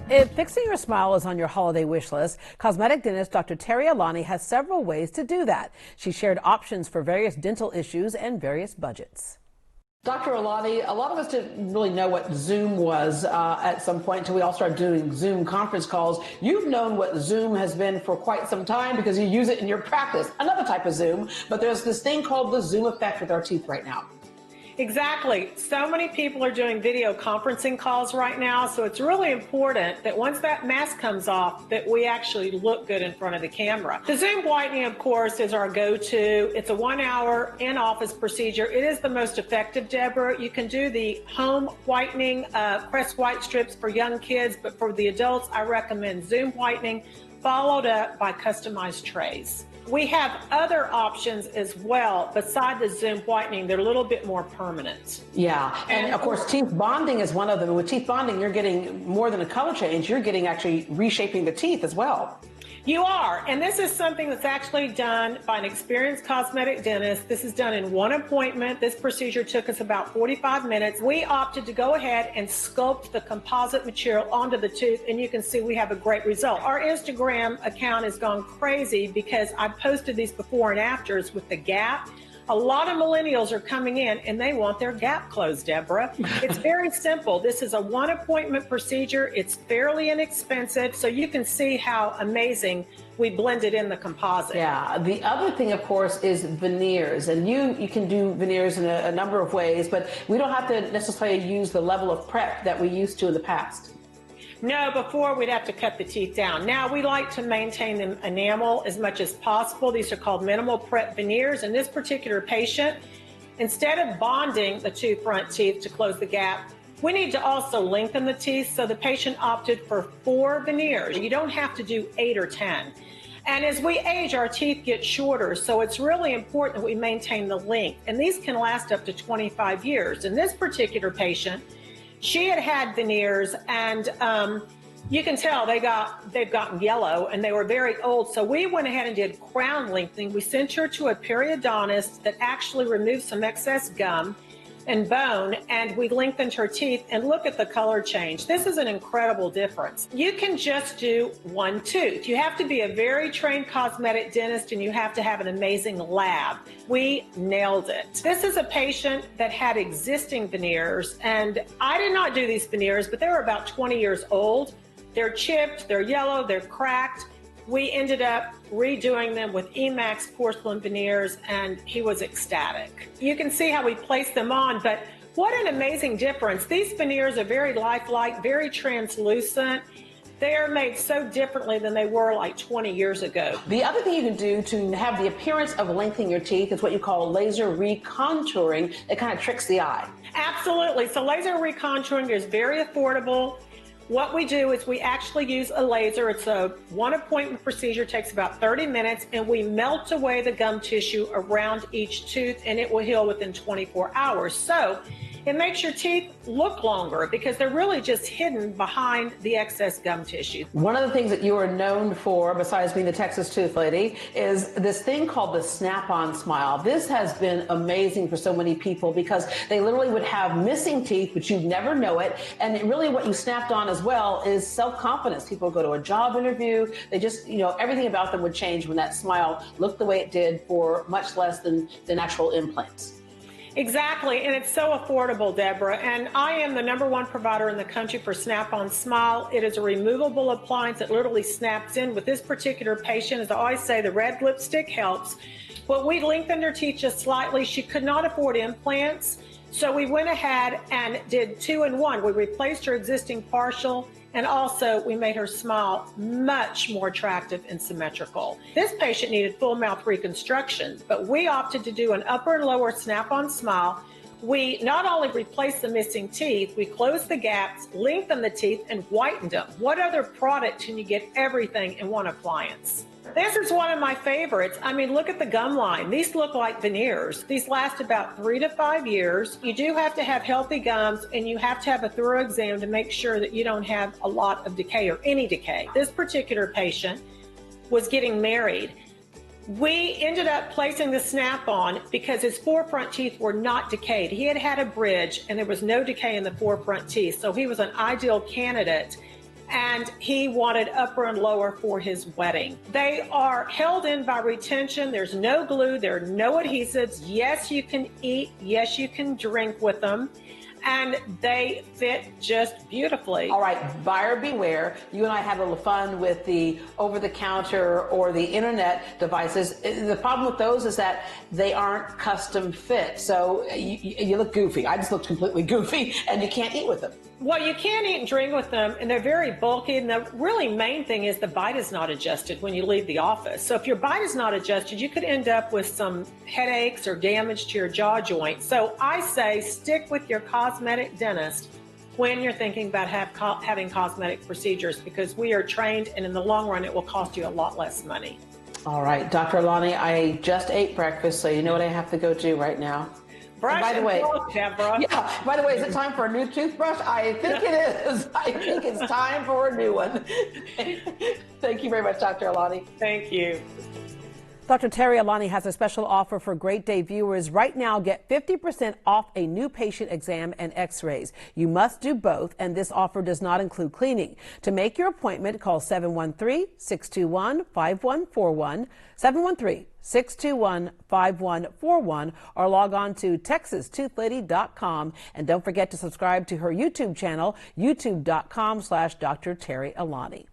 If fixing your smile is on your holiday wish list, cosmetic dentist Dr. Terri Alani has several ways to do that. She shared options for various dental issues and various budgets. Dr. Alani, a lot of us didn't really know what Zoom was at some point until we all started doing Zoom conference calls. You've known what Zoom has been for quite some time because you use it in your practice. Another type of Zoom, but there's this thing called the Zoom effect with our teeth right now. Exactly. So many people are doing video conferencing calls right now, so it's really important that once that mask comes off, that we actually look good in front of the camera. The Zoom whitening, of course, is our go-to. It's a 1-hour in-office procedure. It is the most effective, Deborah. You can do the home whitening, Crest white strips for young kids, but for the adults, I recommend Zoom whitening, followed up by customized trays. We have other options as well beside the Zoom whitening. They're a little bit more permanent. Yeah, and of course teeth bonding is one of them. With teeth bonding, you're getting more than a color change. You're getting actually reshaping the teeth as well. You are, and this is something that's actually done by an experienced cosmetic dentist. This is done in one appointment. This procedure took us about 45 minutes. We opted to go ahead and sculpt the composite material onto the tooth, and you can see we have a great result. Our Instagram account has gone crazy because I posted these before and afters with the gap. A lot of millennials are coming in and they want their gap closed, Deborah. It's very simple. This is a one-appointment procedure. It's fairly inexpensive, so you can see how amazing we blended in the composite. Yeah, the other thing, of course, is veneers. And you can do veneers in a number of ways, but we don't have to necessarily use the level of prep that we used to in the past. No, before we'd have to cut the teeth down. Now we like to maintain the enamel as much as possible. These are called minimal prep veneers. In this particular patient, instead of bonding the two front teeth to close the gap, we need to also lengthen the teeth, so the patient opted for 4 veneers. You don't have to do 8 or 10. And as we age, our teeth get shorter, so it's really important that we maintain the length. And these can last up to 25 years. In this particular patient, she had veneers, and you can tell they've gotten yellow, and they were very old. So we went ahead and did crown lengthening. We sent her to a periodontist that actually removed some excess gum and bone, and we lengthened her teeth, and look at the color change. This is an incredible difference. You can just do one tooth. You have to be a very trained cosmetic dentist, and you have to have an amazing lab. We nailed it. This is a patient that had existing veneers, and I did not do these veneers, but they were about 20 years old. They're chipped, they're yellow, they're cracked. We ended up redoing them with Emax porcelain veneers, and he was ecstatic. You can see how we placed them on, but what an amazing difference. These veneers are very lifelike, very translucent. They are made so differently than they were like 20 years ago. The other thing you can do to have the appearance of lengthening your teeth is what you call laser recontouring. It kind of tricks the eye. Absolutely. So laser recontouring is very affordable. What we do is we actually use a laser. It's a one-appointment procedure, takes about 30 minutes, and we melt away the gum tissue around each tooth, and it will heal within 24 hours. So it makes your teeth look longer because they're really just hidden behind the excess gum tissue. One of the things that you are known for, besides being the Texas Tooth Lady, is this thing called the snap-on smile. This has been amazing for so many people because they literally would have missing teeth, but you'd never know it. And really what you snapped on as well is self-confidence. People go to a job interview, they just, everything about them would change when that smile looked the way it did for much less than actual implants. Exactly, and it's so affordable, Deborah. And I am the #1 provider in the country for Snap-on Smile. It is a removable appliance that literally snaps in. With this particular patient, as I always say, the red lipstick helps. But we lengthened her teeth just slightly. She could not afford implants, so we went ahead and did 2-in-1. We replaced her existing partial, and also we made her smile much more attractive and symmetrical. This patient needed full mouth reconstruction, but we opted to do an upper and lower snap-on smile. We not only replaced the missing teeth, we closed the gaps, lengthened the teeth, and whitened them. What other product can you get everything in one appliance? This is one of my favorites. I mean, look at the gum line. These look like veneers. These last about 3 to 5 years. You do have to have healthy gums, and you have to have a thorough exam to make sure that you don't have a lot of decay or any decay. This particular patient was getting married. We ended up placing the snap-on because his forefront teeth were not decayed. He had had a bridge, and there was no decay in the forefront teeth, so he was an ideal candidate. and he wanted upper and lower for his wedding. They are held in by retention. There's no glue, there are no adhesives. Yes, you can eat, yes, you can drink with them, and they fit just beautifully. All right, buyer beware. You and I have a little fun with the over-the-counter or the internet devices. The problem with those is that they aren't custom fit. So you look goofy. I just looked completely goofy, and you can't eat with them. Well, you can eat and drink with them, and they're very bulky. And the really main thing is the bite is not adjusted when you leave the office. So if your bite is not adjusted, you could end up with some headaches or damage to your jaw joint. So I say stick with your cosmetic dentist when you're thinking about having cosmetic procedures, because we are trained, and in the long run, it will cost you a lot less money. All right, Dr. Alani, I just ate breakfast, so you know what I have to go do right now. Brush by the way, Deborah. Yeah, by the way, is it time for a new toothbrush? I think it is. I think it's time for a new one. Thank you very much, Dr. Alani. Thank you. Dr. Terri Alani has a special offer for Great Day viewers. Right now, get 50% off a new patient exam and x-rays. You must do both, and this offer does not include cleaning. To make your appointment, call 713-621-5141, 713-621-5141, or log on to TexasToothLady.com. And don't forget to subscribe to her YouTube channel, youtube.com/Dr. Terri Alani.